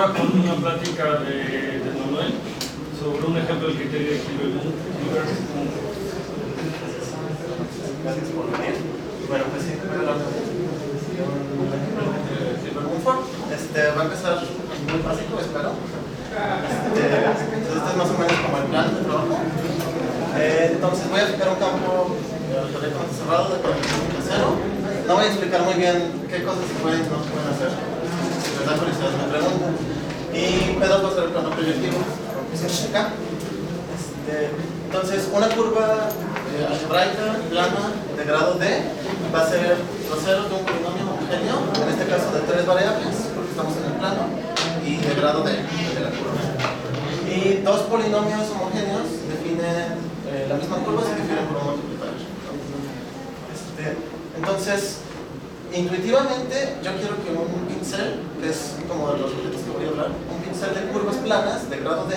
ahora con una plática de Manuel sobre un ejemplo del criterio de Hilbert. Gracias por venir. Bueno, pues sí, voy a hablar de Hilbert. Va a empezar muy básico, espero. Entonces, este es más o menos como el plan de trabajo. Entonces, voy a aplicar un campo algebraicamente cerrado de coeficiente cero. No voy a explicar muy bien qué cosas se pueden y no se pueden hacer. Si les da curiosidad, me preguntan. Y P2 va a ser el plano proyectivo, coeficiente acá. Entonces, una curva algebraica plana de grado D va a ser los ceros de un polinomio homogéneo, en este caso de 3 variables, porque estamos en el plano, y de grado D de la curva. Y dos polinomios homogéneos definen la misma curva, se difieren por un multiplicador. Entonces, intuitivamente, yo quiero que un pincel, que es como de los objetos que voy a hablar, un pincel de curvas planas de grado D,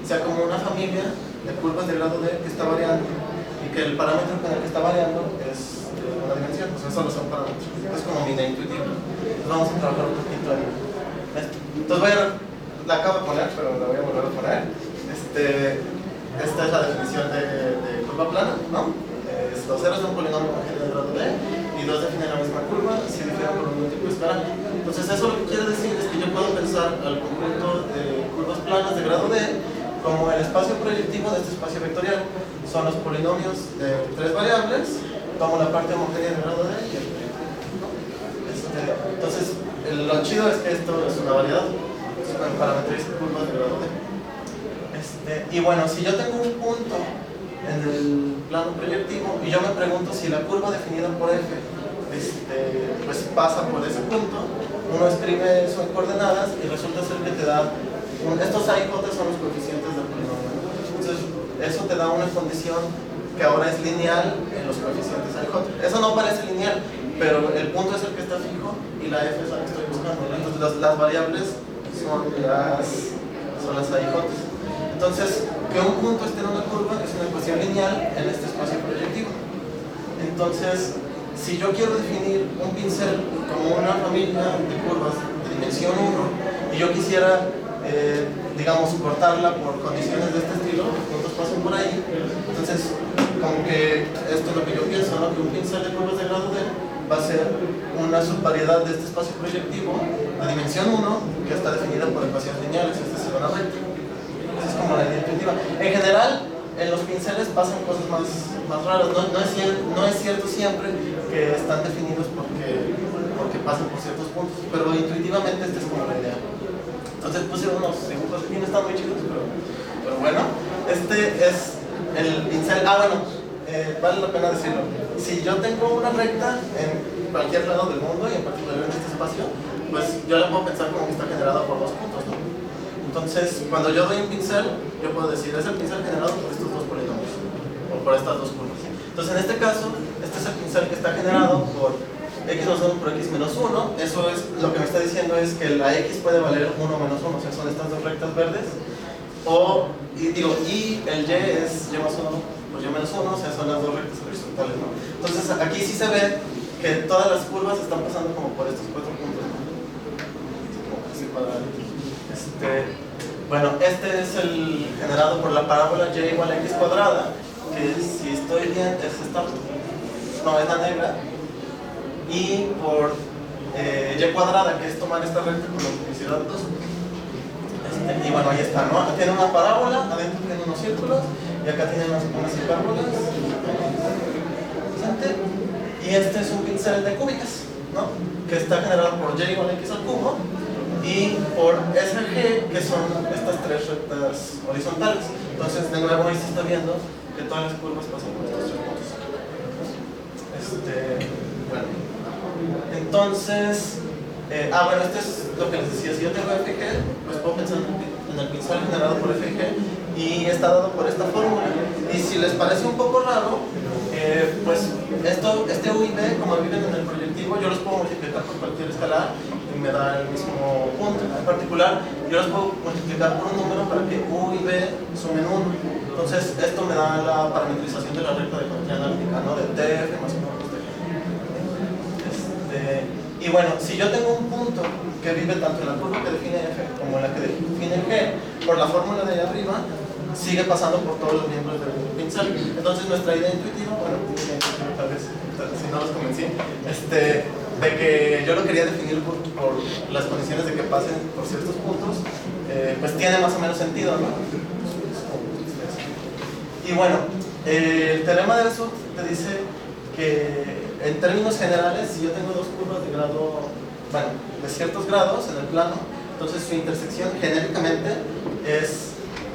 sea como una familia de curvas de grado D que está variando, y que el parámetro con el que está variando es una dimensión, o sea, solo son parámetros. Es como mi idea intuitiva. Entonces vamos a trabajar un poquito en esto. Entonces la acabo de poner, pero la voy a volver a poner. Esta es la definición de curva plana, ¿no? Los ceros de un polinomio homogéneo de grado D y dos definen la misma curva si difieren por un múltiplo esperado. Entonces eso lo que quiere decir es que yo puedo pensar al conjunto de curvas planas de grado D como el espacio proyectivo de este espacio vectorial. Son los polinomios de 3 variables, como la parte homogénea de grado D y el proyectivo. Entonces, lo chido es que esto es una variedad, parametriza curvas de grado D. Y bueno, si yo tengo un punto en el plano proyectivo y yo me pregunto si la curva definida por F pues pasa por ese punto, uno escribe eso en coordenadas y resulta ser que te da estos A y J son los coeficientes del polinomio. Entonces eso te da una condición que ahora es lineal en los coeficientes A y J. Eso no parece lineal, pero el punto es el que está fijo y la F es la que estoy buscando. Entonces las variables son las A y J. Entonces, que un punto esté en una curva es una ecuación lineal en este espacio proyectivo. Entonces, si yo quiero definir un pincel como una familia de curvas de dimensión 1 y yo quisiera, digamos, cortarla por condiciones de este estilo, los puntos pasan por ahí, entonces, como que esto es lo que yo pienso, ¿no? Que un pincel de curvas de grado D va a ser una subvariedad de este espacio proyectivo de dimensión 1 que está definida por ecuaciones lineales, es decir, una recta. Es como la idea intuitiva. En general, en los pinceles pasan cosas más raras. No es cierto siempre que están definidos porque pasan por ciertos puntos, pero intuitivamente esta es como la idea. Entonces puse unos dibujos aquí, no están muy chidos, pero bueno. Este es el pincel. Vale la pena decirlo. Si yo tengo una recta en cualquier lado del mundo y en particular en este espacio, pues yo la puedo pensar como que está generada por dos puntos, ¿no? Entonces, cuando yo doy un pincel, yo puedo decir, es el pincel generado por estos dos polinomios, o por estas dos curvas. Entonces, en este caso, este es el pincel que está generado por x más 1 por x menos 1. Eso es, lo que me está diciendo es que la x puede valer 1 menos 1, o sea, son estas dos rectas verdes. Y el y es y más 1 por y menos 1, o sea, son las dos rectas horizontales, ¿no? Entonces, aquí sí se ve que todas las curvas están pasando como por estos 4 puntos, ¿no? Como así cuadraditos. Bueno, este es el generado por la parábola y igual a x cuadrada, que si estoy bien es esta, no es la negra, y por y cuadrada, que es tomar esta recta con la multiplicidad 2. Y bueno, ahí está, ¿no? Tiene una parábola, adentro tiene unos círculos, y acá tiene unas hipérbolas. Y este es un pincel de cúbicas, ¿no? Que está generado por y igual a x al cubo y por SG, que son estas tres rectas horizontales. Entonces, de nuevo, ahí se está viendo que todas las curvas pasan por estos tres puntos. Bueno. Entonces, esto es lo que les decía. Si yo tengo FG, pues puedo pensar en el pincel generado por FG y está dado por esta fórmula. Y si les parece un poco raro, pues este U y B, como viven en el proyectivo, yo los puedo multiplicar por cualquier escalar y me da el mismo punto. En particular, yo los puedo multiplicar por un número para que U y B sumen 1. Entonces, esto me da la parametrización de la recta de cuantía analítica, ¿no? De TF más 1 plus TF. Y bueno, si yo tengo un punto que vive tanto en la curva que define F como en la por la fórmula de ahí arriba, sigue pasando por todos los miembros del pincel. Entonces nuestra idea intuitiva, bueno, tal vez si no los convencí, de que yo lo quería definir por las condiciones de que pasen por ciertos puntos, pues tiene más o menos sentido, ¿no? Y bueno, el teorema de Bezout te dice que en términos generales, si yo tengo dos curvas de grado, bueno, de ciertos grados en el plano, entonces su intersección genéricamente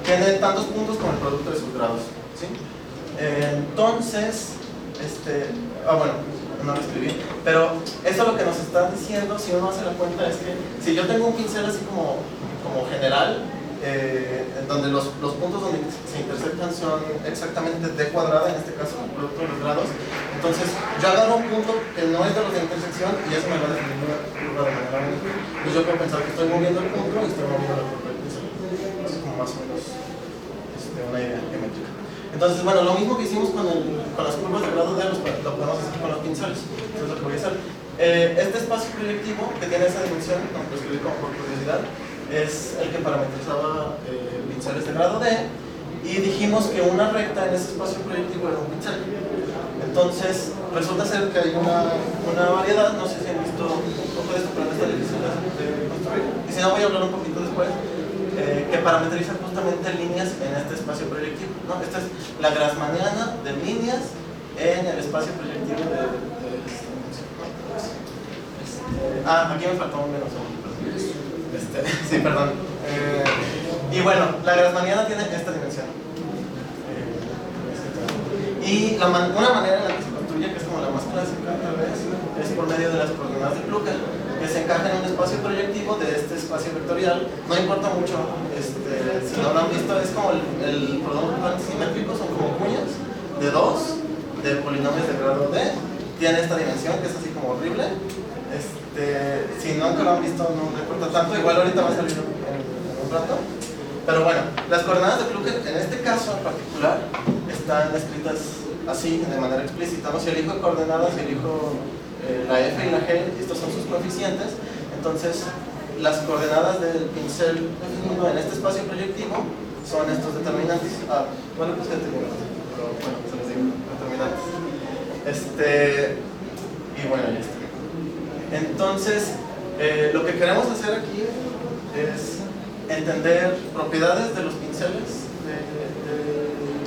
tiene tantos puntos como el producto de sus grados, ¿sí? Entonces, bueno, no lo escribí, pero eso lo que nos está diciendo, si uno hace la cuenta, es que si yo tengo un pincel así como general, en donde los puntos donde se intersectan son exactamente d cuadrada, en este caso, el producto de los grados, entonces yo agarro un punto que no es de los de intersección y eso me va a definir una curva de manera única. Entonces yo puedo pensar que estoy moviendo el punto y estoy moviendo la curva del pincel. Es como más o menos una idea geométrica. Entonces, bueno, lo mismo que hicimos con las curvas de grado D, lo podemos hacer con los pinceles. Eso es lo que voy a hacer. Este espacio proyectivo que tiene esa dimensión, aunque lo escribí como por curiosidad, es el que parametrizaba pinceles de grado D, y dijimos que una recta en ese espacio proyectivo era un pincel. Entonces, resulta ser que hay una variedad, no sé si han visto un poco de esto, pero no está difícil de construir. Y si no, voy a hablar un poquito después. Que parametriza justamente líneas en este espacio proyectivo, ¿no? Esta es la grassmanniana de líneas en el espacio proyectivo de aquí me faltó un menos. Sí, perdón. Y bueno, la grassmanniana tiene esta dimensión. Y una manera en la que se construye, que es como la más clásica tal vez, es por medio de las coordenadas de Plücker, que se encajan en un espacio proyectivo de este espacio vectorial. No importa mucho, si no lo han visto, es como el producto antisimétrico, son como cuñas de 2 de polinomios de grado D, tiene esta dimensión que es así como horrible. Si nunca lo han visto, no importa tanto, igual ahorita va a salir en un rato. Pero bueno, las coordenadas de Plücker en este caso en particular están escritas así, de manera explícita, ¿no? Si elijo coordenadas, si elijo la f y la g, estos son sus coeficientes, entonces las coordenadas del pincel definido en este espacio proyectivo son estos determinantes. Bueno, pues determinantes, pero bueno, se les digo, determinantes. Y bueno, ya está. Entonces, lo que queremos hacer aquí es entender propiedades de los pinceles de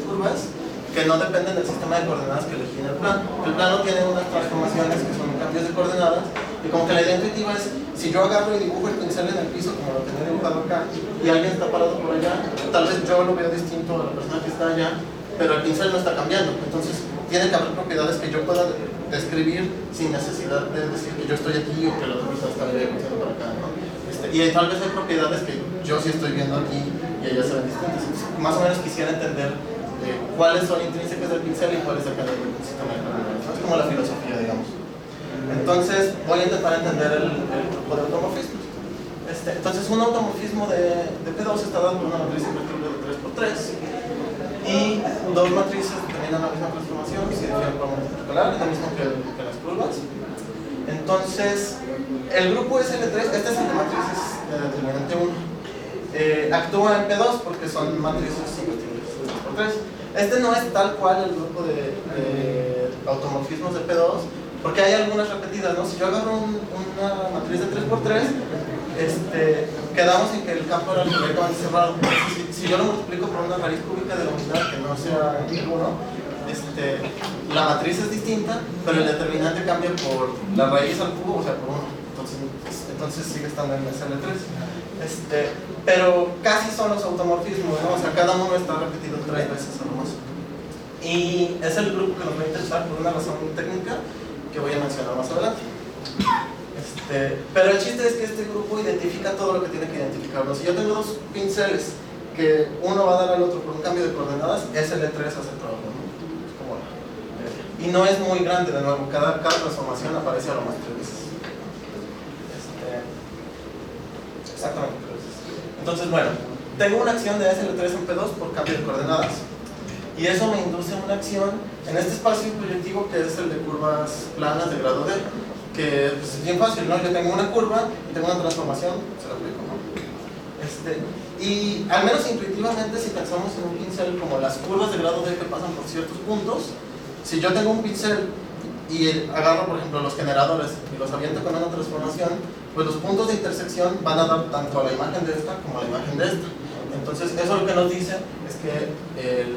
curvas que no dependen del sistema de coordenadas que elegí en el plano. El plano tiene unas transformaciones que son cambios de coordenadas, y como que la idea intuitiva es, si yo agarro y dibujo el pincel en el piso como lo tenía dibujado acá, y alguien está parado por allá, tal vez yo lo veo distinto a la persona que está allá, pero el pincel no está cambiando. Entonces tiene que haber propiedades que yo pueda describir sin necesidad de decir que yo estoy aquí o que la otra persona está para acá, ¿no? Y tal vez hay propiedades que yo sí estoy viendo aquí y ellas se ven distintas. Más o menos quisiera entender cuáles son intrínsecas del pincel y cuáles dependen del sistema de coordenadas, ¿no? Es como la filosofía, digamos. Entonces voy a intentar entender el grupo de automorfismos. Entonces un automorfismo de P2 está dado por una matriz invertible de 3×3 y dos matrices que terminan la misma transformación y se definen por un multiplicar, es lo mismo que las curvas. Entonces el grupo SL3, este es el de matrices determinante 1, actúa en P2 porque son matrices invertibles de 3×3. Este no es tal cual el grupo de automorfismos de P2, porque hay algunas repetidas, ¿no? Si yo agarro una matriz de 3×3, quedamos en que el campo era algebraicamente cerrado. Si yo lo multiplico por una raíz cúbica de la unidad que no sea 1, la matriz es distinta, pero el determinante cambia por la raíz al cubo, o sea, por 1. Entonces sigue estando en SL3. Pero casi son los automorfismos, ¿no? O sea, cada uno está repetido 3 veces o más. Y es el grupo que nos va a interesar por una razón técnica que voy a mencionar más adelante. Pero el chiste es que este grupo identifica todo lo que tiene que identificarlo. Si yo tengo dos pinceles que uno va a dar al otro por un cambio de coordenadas, SL3 hace el trabajo, ¿no? Es como y no es muy grande, de nuevo, cada transformación aparece a lo más 3 veces. Exactamente 3 veces. Entonces, bueno, tengo una acción de SL3 en P2 por cambio de coordenadas. Y eso me induce a una acción en este espacio proyectivo que es el de curvas planas de grado D, que pues, es bien fácil, ¿no? Yo tengo una curva y tengo una transformación, se la aplico, ¿no? Y al menos intuitivamente, si pensamos en un pincel como las curvas de grado D que pasan por ciertos puntos, si yo tengo un pincel y agarro, por ejemplo, los generadores y los aviento con una transformación, pues los puntos de intersección van a dar tanto a la imagen de esta como a la imagen de esta. Entonces, eso lo que nos dice es que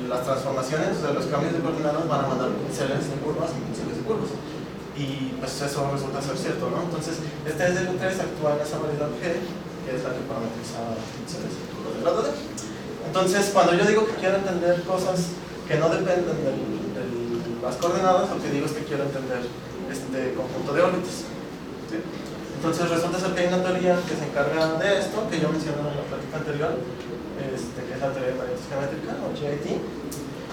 las transformaciones, o sea, los cambios de coordenadas van a mandar pinceles de curvas y pinceles de curvas. Y pues eso resulta ser cierto, ¿no? Entonces, este SDL3 actúa en esa variedad G, que es la que parametriza los pinceles de curvas de grado D. Entonces, cuando yo digo que quiero entender cosas que no dependen de las coordenadas, lo que digo es que quiero entender este conjunto de órbitas. ¿Sí? Entonces, resulta ser que hay una teoría que se encarga de esto, que yo mencioné en la plática anterior, que es la teoría de variantes geométrica, o GIT.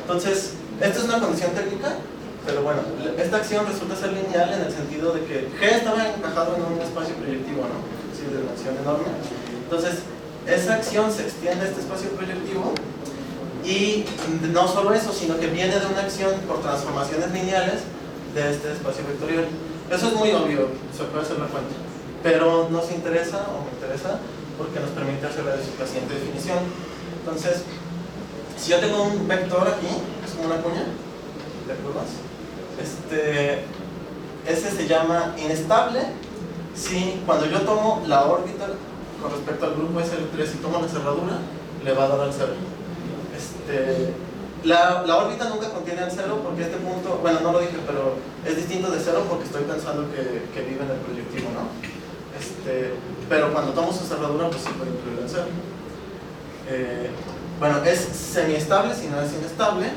Entonces, esto es una condición técnica, pero bueno, esta acción resulta ser lineal en el sentido de que G estaba encajado en un espacio proyectivo, ¿no? Sí, de dimensión enorme. Entonces, esa acción se extiende a este espacio proyectivo y no solo eso, sino que viene de una acción por transformaciones lineales de este espacio vectorial. Eso es muy obvio, se puede hacer la cuenta, pero nos interesa, o me interesa, porque nos permite hacer la siguiente definición. Entonces, si yo tengo un vector aquí, es como una cuña de curvas, ese se llama inestable si cuando yo tomo la órbita con respecto al grupo SL3 y tomo la cerradura, le va a dar al cero. La órbita nunca contiene el cero porque este punto, bueno, no lo dije, pero es distinto de cero porque estoy pensando que vive en el proyectivo, ¿no? Pero cuando tomo su cerradura, pues sí puede incluir el cero. Bueno, es semiestable si no es inestable,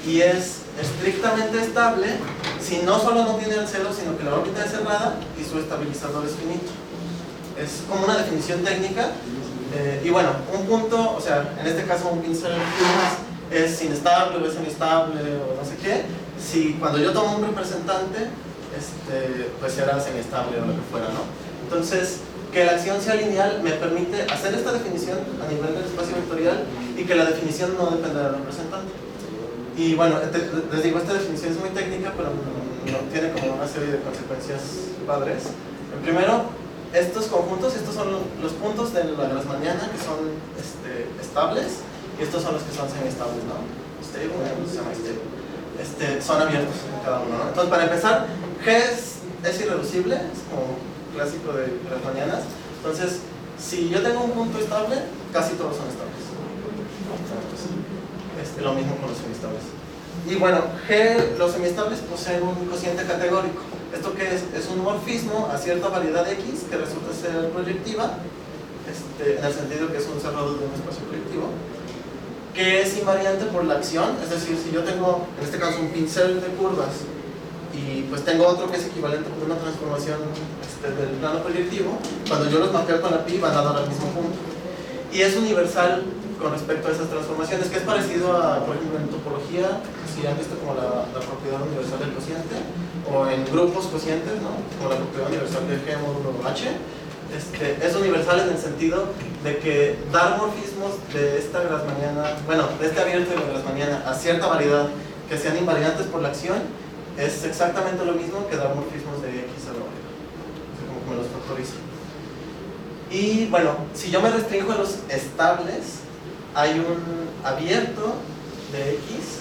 y es estrictamente estable si no solo no tiene el cero, sino que la órbita es cerrada y su estabilizador es finito. Es como una definición técnica. Y bueno, un punto, o sea, en este caso un pincel es inestable o es semiestable o no sé qué, si cuando yo tomo un representante, pues será semiestable o lo que fuera, ¿no? Entonces, que la acción sea lineal me permite hacer esta definición a nivel del espacio vectorial y que la definición no dependa del representante. Y bueno, les digo, esta definición es muy técnica, pero tiene como una serie de consecuencias padres. Primero, estos conjuntos, estos son los puntos de la grassmanniana que son estables, y estos son los que son semiestables, ¿no? Stable, semi-stable. Son abiertos en cada uno, ¿no? Entonces, para empezar, G es irreducible, es como clásico de grassmannianas. Entonces, si yo tengo un punto estable, casi todos son estables. Lo mismo con los semiestables. Y bueno, G, los semiestables poseen un cociente categórico. ¿Esto qué es? Es un morfismo a cierta variedad X que resulta ser proyectiva, en el sentido que es un cerrado de un espacio proyectivo, que es invariante por la acción. Es decir, si yo tengo, en este caso, un pincel de curvas y pues tengo otro que es equivalente por una transformación del plano proyectivo, cuando yo los mapeo con la pi van a dar al mismo punto. Y es universal con respecto a esas transformaciones, que es parecido a, por ejemplo, en topología, si han visto como la propiedad universal del cociente, o en grupos cocientes, ¿no? Como la propiedad universal de G módulo H. Es universal en el sentido de que dar morfismos de esta grassmanniana, bueno, de este abierto de la grassmanniana a cierta variedad que sean invariantes por la acción, es exactamente lo mismo que dar morfismos de X a la variedad. O sea, como que me los factoriza. Y bueno, si yo me restringo a los estables, hay un abierto de X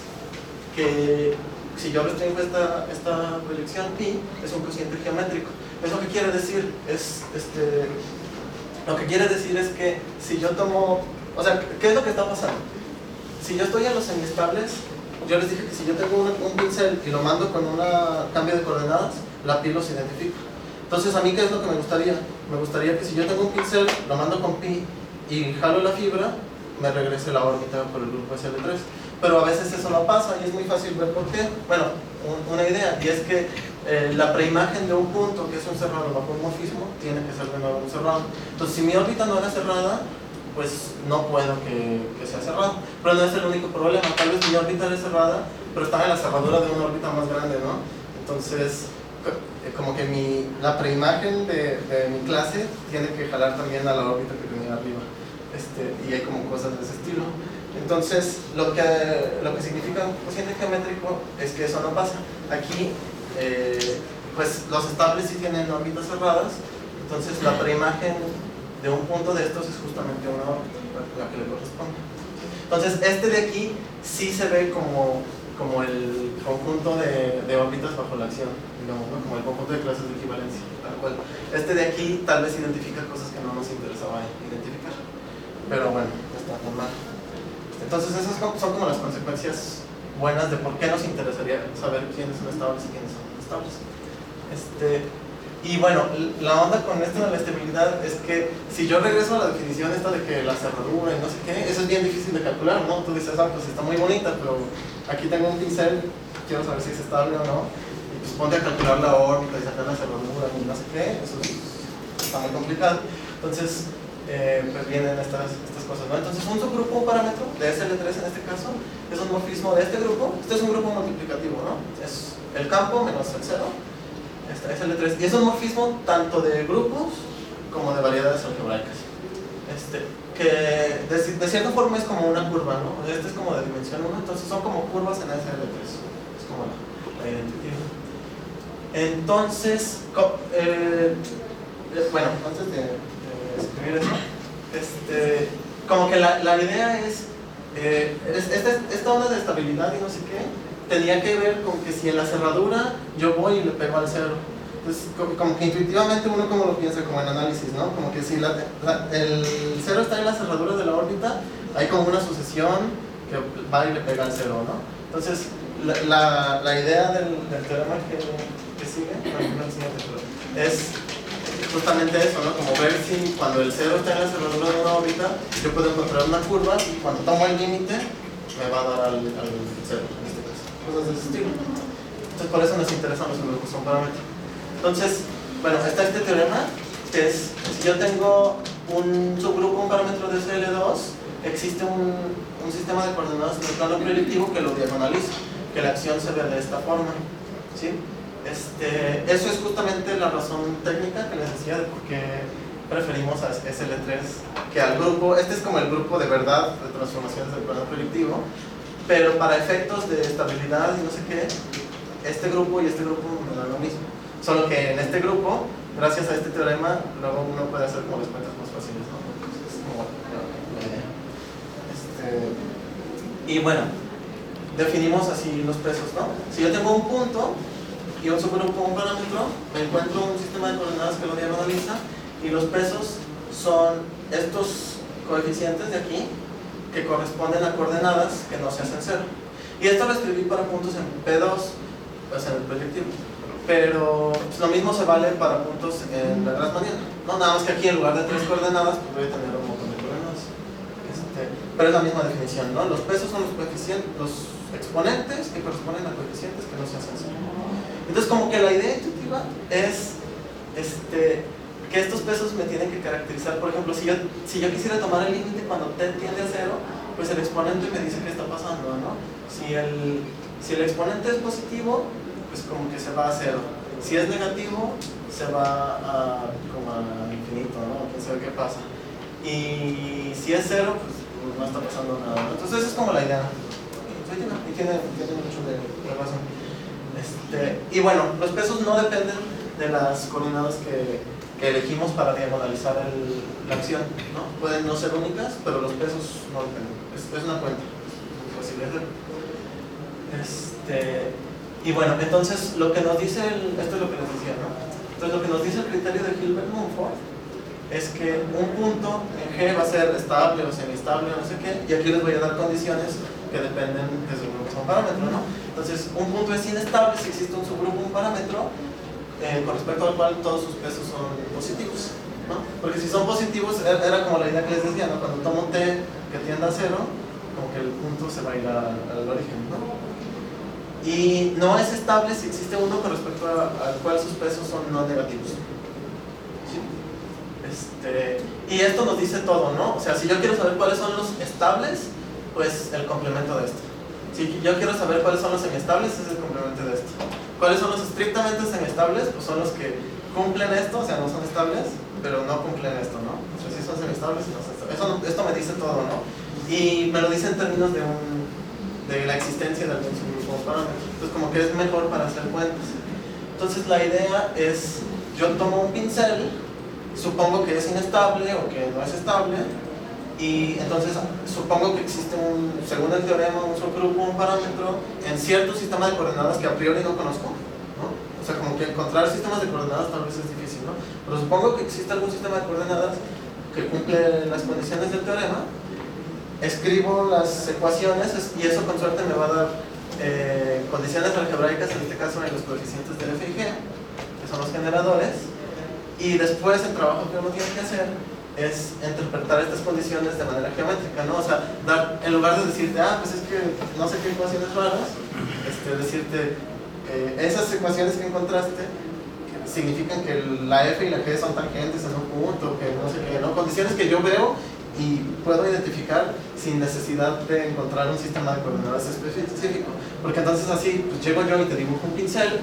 que, si yo restringo esta proyección pi, es un cociente geométrico. ¿Eso qué quiere decir? Lo que quiere decir es que si yo tomo, o sea, ¿qué es lo que está pasando? Si yo estoy en los semiestables, yo les dije que si yo tengo un pincel y lo mando con un cambio de coordenadas, la pi los identifica. Entonces, ¿a mí qué es lo que me gustaría? Me gustaría que si yo tengo un pincel, lo mando con pi y jalo la fibra, me regrese la órbita por el grupo SL3. Pero a veces eso no pasa y es muy fácil ver por qué. Bueno, una idea, y es que la preimagen de un punto que es un cerrado bajo un morfismo tiene que ser de nuevo un cerrado. Entonces, si mi órbita no era cerrada, pues no puedo que sea cerrado. Pero no es el único problema. Tal vez mi órbita es cerrada, pero está en la cerradura de una órbita más grande, ¿no? Entonces, como que la preimagen de mi clase tiene que jalar también a la órbita que tenía arriba. Y hay como cosas de ese estilo. Entonces, lo que significa un cociente geométrico es que eso no pasa. Aquí, pues los estables sí tienen órbitas cerradas, entonces la preimagen de un punto de estos es justamente una órbita, la que le corresponde. Entonces, este de aquí sí se ve como el conjunto de órbitas bajo la acción, digamos, ¿no? Como el conjunto de clases de equivalencia, tal cual. Este de aquí tal vez identifica cosas que no nos interesaba identificar, pero bueno, no está normal. Entonces, esas son como las consecuencias buenas de por qué nos interesaría saber quiénes son estables y quiénes son inestables. Y bueno, la onda con esto de la estabilidad es que si yo regreso a la definición esta de que la cerradura y no sé qué, eso es bien difícil de calcular, ¿no? Tú dices, ah, pues está muy bonita, pero aquí tengo un pincel, quiero saber si es estable o no, y pues ponte a calcular la órbita y sacar la cerradura y no sé qué, eso está muy complicado. Entonces, pues vienen estas cosas, ¿no? Entonces, un subgrupo, un parámetro de SL3 en este caso, es un morfismo de este grupo. Este es un grupo multiplicativo, ¿no? Es el campo menos el cero. Esta es L3, y es un morfismo tanto de grupos como de variedades algebraicas, que de cierta forma es como una curva, ¿no? Este es como de dimensión 1, entonces son como curvas en SL3, es como la identidad. Entonces, bueno, antes de escribir eso, como que la idea es, esta onda de estabilidad y no sé qué, tenía que ver con que si en la cerradura yo voy y le pego al cero. Entonces, como que intuitivamente uno como lo piensa, como en análisis, ¿no? Como que si el cero está en la cerradura de la órbita, hay como una sucesión que va y le pega al cero, ¿no? Entonces, la idea del teorema que sigue, no el siguiente, pero es justamente eso, ¿no? Como ver si cuando el cero está en la cerradura de una órbita, yo puedo encontrar una curva y cuando tomo el límite, me va a dar al cero. Cosas de ese estilo. Entonces, por eso nos interesan los grupos con parámetros. Entonces, bueno, está este teorema que es: si yo tengo un subgrupo, un parámetro de SL2, existe un sistema de coordenadas en el plano proyectivo que lo diagonaliza, que la acción se ve de esta forma, ¿sí? Eso es justamente la razón técnica que les decía de por qué preferimos a SL3 que al grupo. Este es como el grupo de verdad de transformaciones del plano proyectivo, pero para efectos de estabilidad y no sé qué, este grupo y este grupo me dan lo mismo. Solo que en este grupo, gracias a este teorema, luego uno puede hacer como las cuentas más fáciles, ¿no? Entonces, es como la idea. Y bueno, definimos así los pesos, ¿no? Si yo tengo un punto y un subgrupo, un parámetro, me encuentro un sistema de coordenadas que lo diagonaliza, y los pesos son estos coeficientes de aquí, que corresponden a coordenadas que no se hacen cero. Y esto lo escribí para puntos en P2, pues en el proyectivo. Pero pues, lo mismo se vale para puntos en la Grassmanniana, ¿no? Nada más que aquí en lugar de 3 coordenadas, pues voy a tener un montón de coordenadas. Pero es la misma definición, ¿no? Los pesos son los coeficientes, los exponentes que corresponden a coeficientes que no se hacen cero. Entonces, como que la idea intuitiva es que estos pesos me tienen que caracterizar. Por ejemplo, si yo quisiera tomar el límite cuando t tiende a cero, pues el exponente me dice qué está pasando, ¿no? Si el exponente es positivo, pues como que se va a cero. Si es negativo, se va como a infinito, ¿no? Quién sabe qué pasa. Y si es cero, pues no está pasando nada, ¿no? Entonces esa es como la idea. Y tiene mucho de razón. Y bueno, los pesos no dependen de las coordenadas que elegimos para diagonalizar la acción, ¿no? Pueden no ser únicas, pero los pesos no dependen. Es una cuenta, es fácil de hacer. Y bueno, entonces lo que nos dice, esto es lo que nos decía, ¿no? Entonces lo que nos dice el criterio de Hilbert-Mumford es que un punto en G va a ser estable o semiestable o no sé qué, y aquí les voy a dar condiciones que dependen de su grupo como parámetro, ¿no? Entonces, un punto es inestable si existe un subgrupo, un parámetro, con respecto al cual todos sus pesos son positivos, ¿no? Porque si son positivos, era como la idea que les decía, ¿no? Cuando tomo t que tienda a cero, como que el punto se va a ir al origen, ¿no? Y no es estable si existe uno con respecto al cual sus pesos son no negativos. ¿Sí? Y esto nos dice todo, ¿no? O sea, si yo quiero saber cuáles son los estables, pues el complemento de esto. Si yo quiero saber cuáles son los semiestables, es el complemento de esto. ¿Cuáles son los estrictamente semiestables? Pues son los que cumplen esto, o sea, no son estables, pero no cumplen esto, ¿no? O sea, sí son semiestables y no son estables. Esto me dice todo, ¿no? Y me lo dice en términos de la existencia de algún subgrupo parámetro. Entonces, como que es mejor para hacer cuentas. Entonces, la idea es, yo tomo un pincel supongo que es inestable o que no es estable, y entonces supongo que existe según el teorema, un subgrupo, un parámetro en cierto sistema de coordenadas que a priori no conozco, ¿no? O sea, como que encontrar sistemas de coordenadas tal vez es difícil, ¿no? Pero supongo que existe algún sistema de coordenadas que cumple las condiciones del teorema, escribo las ecuaciones y eso con suerte me va a dar condiciones algebraicas, en este caso en los coeficientes de f y g, que son los generadores, y después el trabajo que uno tiene que hacer es interpretar estas condiciones de manera geométrica, ¿no? O sea, en lugar de decirte, pues es que no sé qué ecuaciones raras, decirte, esas ecuaciones que encontraste significan que la f y la g son tangentes en un punto, que no sé qué, ¿no? Condiciones que yo veo y puedo identificar sin necesidad de encontrar un sistema de coordenadas específico, porque entonces así pues llego yo y te dibujo un pincel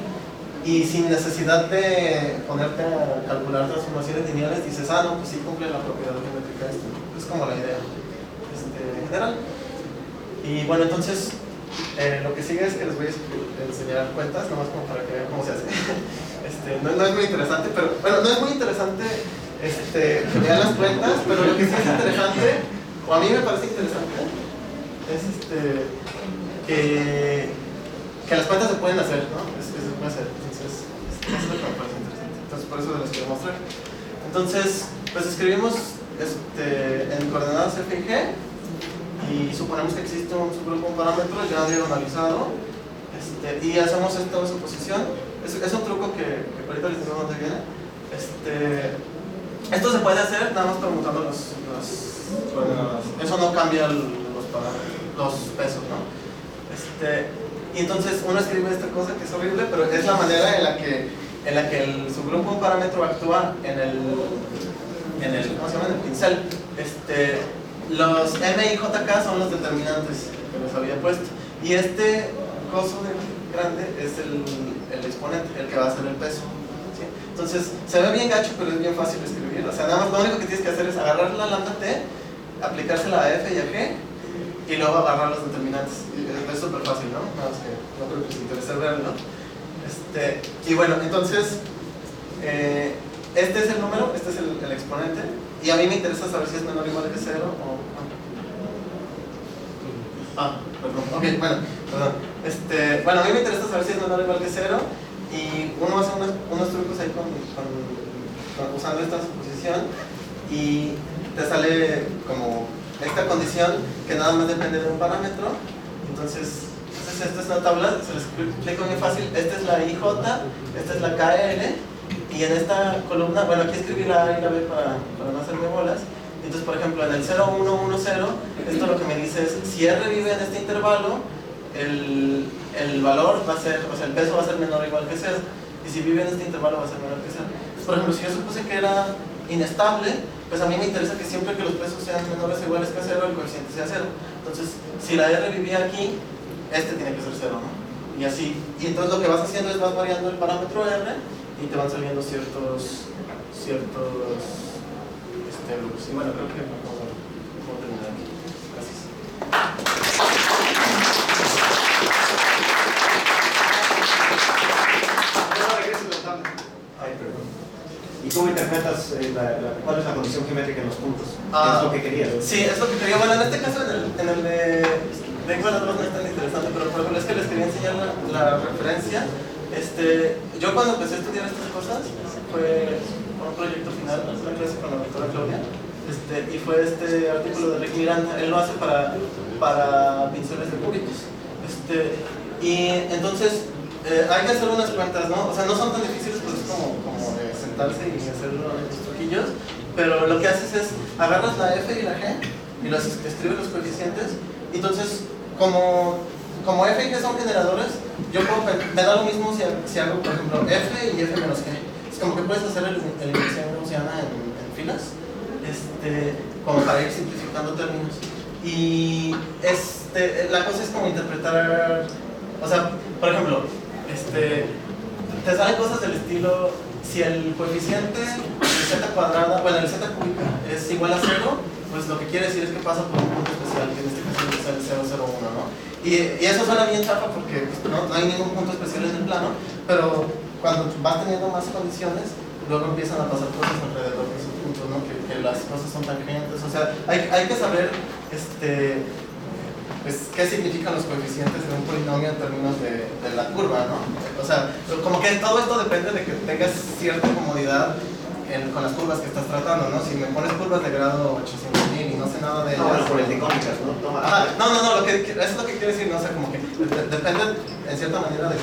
y sin necesidad de ponerte a calcular transformaciones lineales dices, no, pues sí cumple la propiedad geométrica esto. Es como la idea general. Y bueno, entonces lo que sigue es que les voy a enseñar cuentas, nomás como para que vean cómo se hace. No es muy interesante, pero bueno, no es muy interesante que vean las cuentas, pero lo que sí es interesante, o a mí me parece interesante, es que las cuentas se pueden hacer, ¿no? Se puede hacer. Entonces, eso es lo que me parece interesante. Entonces, por eso les quiero mostrar. Entonces, pues escribimos en coordenadas f y g y suponemos que existe un subgrupo, un parámetro ya diagonalizado, y hacemos esta suposición. Es un truco que ahorita les digo dónde viene. Esto se puede hacer nada más preguntando las coordenadas. Eso no cambia los pesos, ¿no? Y entonces uno escribe esta cosa que es horrible, pero es la manera en la que el subgrupo, un parámetro, actúa en el ¿cómo se llama? En el pincel. Los m y jk son los determinantes que les había puesto, y este coso grande es el exponente, el que va a ser el peso, ¿sí? Entonces se ve bien gacho, pero es bien fácil de escribir. O sea, nada más lo único que tienes que hacer es agarrar la lambda t, aplicársela a f y a g, y luego agarrar los determinantes. Es súper fácil, ¿no? Nada más que no creo que les interese verlo. Y bueno, entonces este es el número, este es el exponente, y a mí me interesa saber si es menor o igual que 0 o... perdón, ok, bueno, perdón. Bueno, a mí me interesa saber si es menor o igual que 0, y uno hace unos trucos ahí usando esta suposición, y te sale como esta condición que nada más depende de un parámetro. Entonces esta es una tabla, se les explico muy fácil. Esta es la IJ, esta es la KL, y en esta columna, bueno, aquí escribí la A y la B para no hacerme bolas. Entonces, por ejemplo, en el 0, 1, 1, 0, esto lo que me dice es, si R vive en este intervalo, el valor va a ser, o sea, el peso va a ser menor o igual que 0, y si vive en este intervalo va a ser menor que 0. Entonces, por ejemplo, si yo supuse que era inestable, pues a mí me interesa que siempre que los pesos sean menores o iguales que 0, el coeficiente sea 0. Entonces, si la R vivía aquí, este tiene que ser 0, ¿no? Y así. Y entonces lo que vas haciendo es vas variando el parámetro R y te van saliendo ciertos grupos. Y bueno, creo que vamos a terminar aquí. Gracias. ¿Y cómo interpretas cuál es la condición geométrica en los puntos? ¿Es lo que querías? Sí, es lo que quería. Bueno, en este caso, en el de igual no es tan interesante, pero por ejemplo es que les quería enseñar la referencia. Yo cuando empecé a estudiar estas cosas fue por un proyecto final, una clase con la doctora Claudia, y fue este artículo de Rick Miranda. Él lo hace para pinceles de cúbicos. Y entonces hay que hacer unas cuentas, ¿no? O sea, no son tan difíciles, pues es como de sentarse y hacer los truquillos, pero lo que haces es agarras la f y la g y los escribes los coeficientes. Entonces, como f y g son generadores, me da lo mismo si hago, por ejemplo, f y f menos g. Es como que puedes hacer eliminación gaussiana en filas, como para ir simplificando términos. Y la cosa es como interpretar, o sea, por ejemplo, te salen cosas del estilo, si el coeficiente de z cuadrada, bueno, el z cúbica es igual a 0, pues lo que quiere decir es que pasa por un punto especial, que en este caso es el 001, ¿no? Y eso suena bien chafa porque pues, no hay ningún punto especial en el plano, pero cuando vas teniendo más condiciones, luego empiezan a pasar cosas alrededor de esos puntos, ¿no? Que las cosas son tangentes, o sea, hay que saber pues, qué significan los coeficientes de un polinomio en términos de la curva, ¿no? O sea, como que todo esto depende de que tengas cierta comodidad con las curvas que estás tratando, ¿no? Si me pones curvas de grado 800.000 y no sé nada de ellas... No, bueno, por el de cónicas, ¿no? Toma. No, eso es lo que quiero decir, ¿no? O sea, como que depende en cierta manera de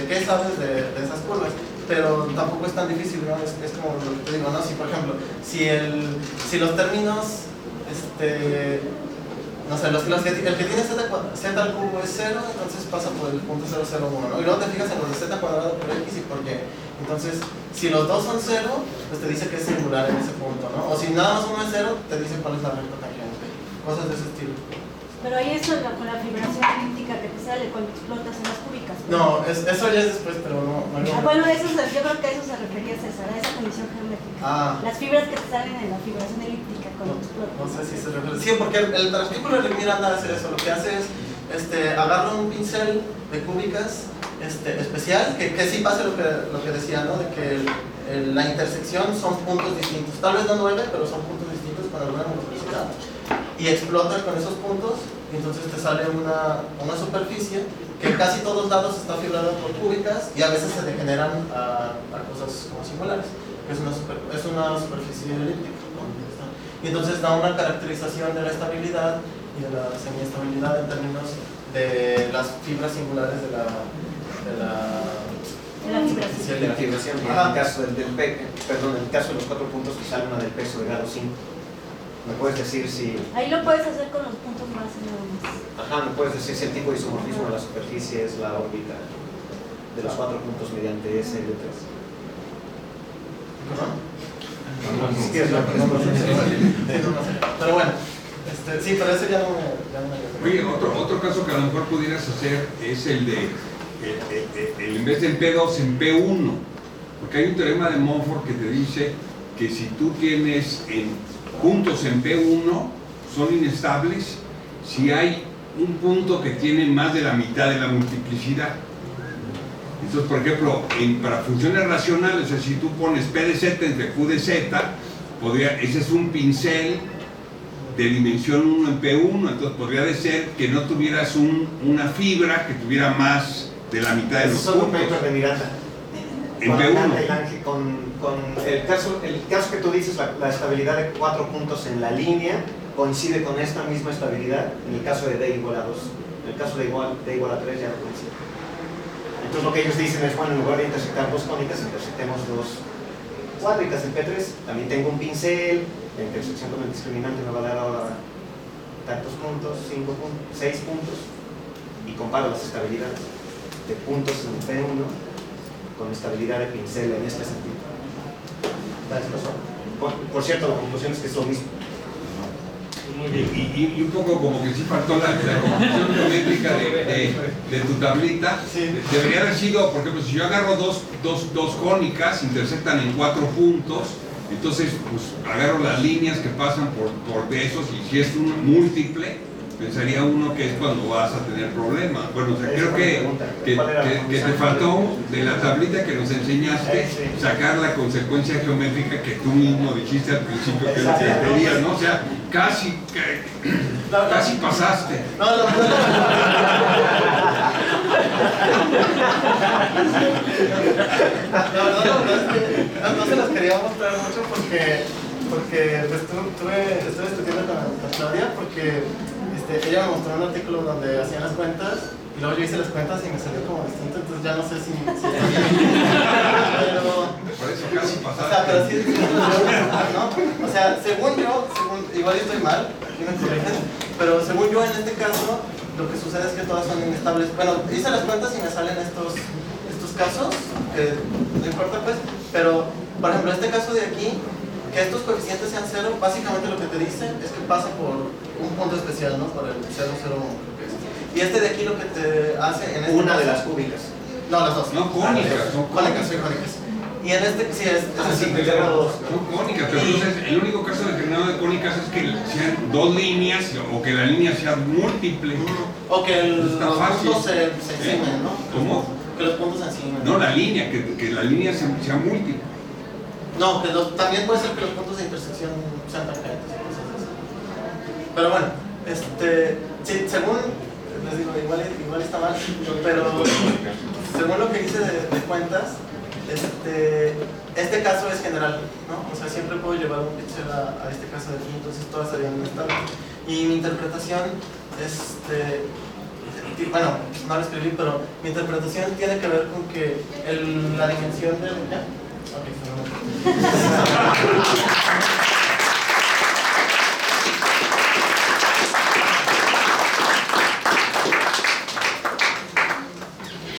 qué sabes de esas curvas, pero tampoco es tan difícil, ¿no? Es como lo que te digo, ¿no? Si, por ejemplo, si los términos, no sé, el que tiene z al cubo es 0, entonces pasa por el punto 0,01, ¿no? Y luego te fijas en los de z cuadrado por x y por y. Entonces, si los dos son 0, pues te dice que es singular en ese punto, ¿no? O si nada más uno es 0, te dice cuál es la recta tangente. Cosas de ese estilo. Pero ahí eso con la fibración elíptica que te sale cuando explotas en las cúbicas. No, eso ya es después, pero no. Bueno, yo creo que a eso se refería César, a esa condición geométrica. Las fibras que te salen en la fibración elíptica cuando explotas. No sé si se refiere. Sí, porque el transtículo de Miranda hace eso. Lo que hace es agarra un pincel de cúbicas especial, que sí pasa lo que decía, ¿no? De que la intersección son puntos distintos. Tal vez no 9, pero son puntos distintos con alguna multiplicidad. Y explota con esos puntos, y entonces te sale una superficie que en casi todos lados está fibrada por cúbicas y a veces se degeneran a cosas como singulares, que es una superficie elíptica, ¿no? Y entonces da una caracterización de la estabilidad y de la semiestabilidad en términos de las fibras singulares de la fibración. En el caso en el caso de los 4 puntos que sale una del peso de grado 5. ¿Me puedes decir si...? Ahí lo puedes hacer con los puntos más enormes. Ajá, ¿me puedes decir si el tipo de isomorfismo de la superficie es la órbita de los 4 puntos mediante S de 3? Pero bueno, sí, pero ese ya no me... Oye, otro caso que a lo mejor pudieras hacer es el de, en vez del P2 en P1, porque hay un teorema de Montfort que te dice que si tú tienes puntos en P1 son inestables si hay un punto que tiene más de la mitad de la multiplicidad. Entonces, por ejemplo, para funciones racionales, o sea, si tú pones P de Z entre Q de Z, ese es un pincel de dimensión 1 en P1, entonces podría de ser que no tuvieras una fibra que tuviera más de la mitad de los puntos. Eso es un paper de Miranda. En P1. Con el caso que tú dices, la estabilidad de 4 puntos en la línea coincide con esta misma estabilidad en el caso de D igual a 2. En el caso de D igual a 3 ya no coincide. Entonces lo que ellos dicen es, bueno, en lugar de intersectar dos cónicas, intersectemos dos cuádricas en P3. También tengo un pincel, la intersección con el discriminante me va a dar ahora tantos puntos, 5 puntos, 6 puntos, y comparo las estabilidades de puntos en P1 con estabilidad de pincel en este sentido. Por cierto, la conclusión es que es lo mismo. Muy bien. Y un poco como que sí faltó la composición geométrica de tu tablita. Sí. Debería haber sido, por ejemplo, si yo agarro dos cónicas, intersectan en 4 puntos, entonces pues agarro las líneas que pasan por de esos, y si es un múltiple, pensaría uno que es cuando vas a tener problemas. Bueno, o sea, creo que te faltó de la tablita que nos enseñaste sacar la consecuencia geométrica que tú mismo dijiste al principio que querías, ¿no? O sea, casi pasaste. No se las quería mostrar mucho porque pues, estuve estudiando con Claudia porque ella me mostró un artículo donde hacían las cuentas y luego yo hice las cuentas y me salió como distinto, entonces ya no sé si pero por eso casi pasaste. O sea, pero sí, ¿no? O sea, según yo, igual estoy mal, aquí me corrigen, pero según yo en este caso lo que sucede es que todas son inestables. Bueno, hice las cuentas y me salen estos casos, que no importa pues, pero por ejemplo este caso de aquí, que estos coeficientes sean 0, básicamente lo que te dice es que pasa por un punto especial, ¿no? Por el 0,01 creo que es. Y este de aquí lo que te hace en este una caso, de las cúbicas. No, las dos. No, cónicas. Son Cónicas, sí, cónicas. Y en este, sí, es Sí, así. son cónicas, pero entonces el único caso determinado de cónicas es que sean dos líneas o que la línea sea múltiple. O que los fácil. puntos se encimen, ¿no? ¿Cómo? Que los puntos se encimen. No, la línea, que la línea sea múltiple. No, que también puede ser que los puntos de intersección sean tangentes y cosas así. Pero bueno, sí, según, les digo, igual está mal, pero según lo que hice de cuentas, este caso es general, ¿no? O sea, siempre puedo llevar un píxel a este caso de aquí, entonces todas serían estables. Y mi interpretación, bueno, no lo escribí, pero mi interpretación tiene que ver con que la dimensión del... ¿Ya? Ok, perdón.